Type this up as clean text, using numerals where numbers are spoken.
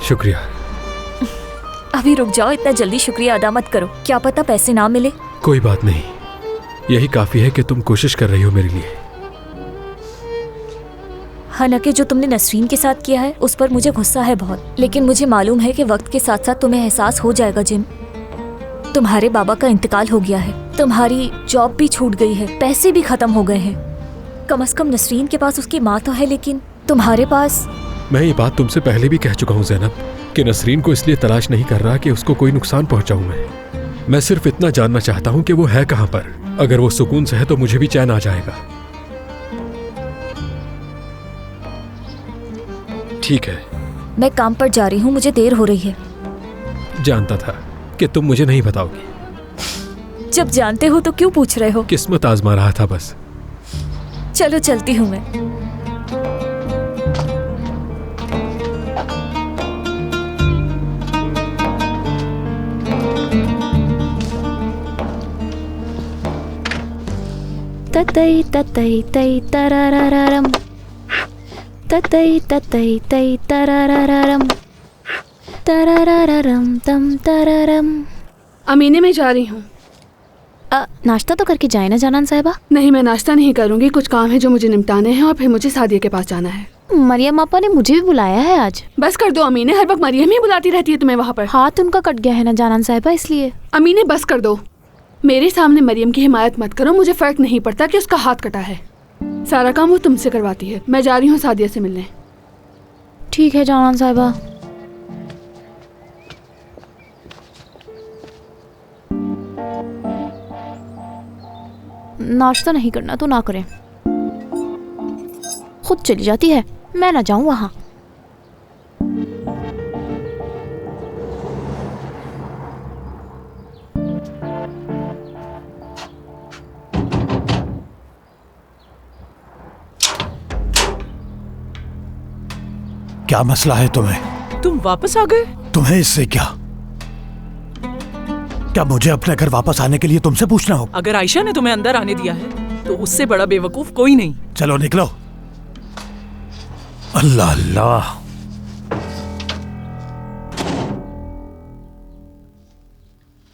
शुक्रिया। अभी रुक जाओ, इतना जल्दी शुक्रिया अदा मत करो, क्या पता पैसे ना मिले। कोई बात नहीं, यही काफी है कि तुम कोशिश कर रही हो मेरे लिए। हालांकि जो तुमने नसरीन के साथ किया है उस पर मुझे गुस्सा है बहुत, लेकिन मुझे मालूम है कि वक्त के साथ साथ तुम्हें एहसास हो जाएगा। जिम, तुम्हारे बाबा का इंतकाल हो गया है, तुम्हारी जॉब भी छूट गई है, पैसे भी खत्म हो गए हैं। कम से कम नसरीन के पास उसकी माँ तो है, लेकिन तुम्हारे पास। मैं ये बात तुमसे पहले भी कह चुका हूँ ज़ैनब कि नसरीन को इसलिए तलाश नहीं कर रहा कि उसको कोई नुकसान पहुंचाऊं मैं सिर्फ इतना जानना चाहता हूँ कि वो है कहाँ पर। अगर वो सुकून से है तो मुझे भी चैन आ जाएगा। ठीक है, मैं काम पर जा रही हूँ, मुझे देर हो रही है। जानता था कि तुम मुझे नहीं बताओगी। जब जानते हो तो क्यों पूछ रहे हो? किस्मत आजमा रहा था बस। चलो चलती हूँ मैं। ततई ततई तई तररररम, ततई ततई तई तररररम, तररररम तम तररम। अमीने में जा रही हूँ। नाश्ता तो करके जाए ना जानान साहिबा। नहीं, मैं नाश्ता नहीं करूँगी, कुछ काम है जो मुझे निपटाने हैं और फिर मुझे सादिया के पास जाना है। मरियम आपा ने मुझे भी बुलाया है आज। बस कर दो अमीने, हर वक्त मरियम ही बुलाती रहती है तुम्हें वहाँ पर। हाथ उनका कट गया है ना जानान साहिबा, इसलिए। अमीने बस कर दो, मेरे सामने मरियम की हिमायत मत करो। मुझे फर्क नहीं पड़ता कि उसका हाथ कटा है, सारा काम वो तुमसे करवाती है। मैं जा रही हूँ सादिया से मिलने। ठीक है जानान साहिबा। नाश्ता नहीं करना तो ना करें, खुद चली जाती है, मैं ना जाऊं वहां। क्या मसला है तुम्हें? तुम वापस आ गए? तुम्हें इससे क्या मुझे अपने घर वापस आने के लिए तुमसे पूछना हो? अगर आयशा ने तुम्हें अंदर आने दिया है तो उससे बड़ा बेवकूफ कोई नहीं। चलो निकलो। अल्लाह अल्लाह।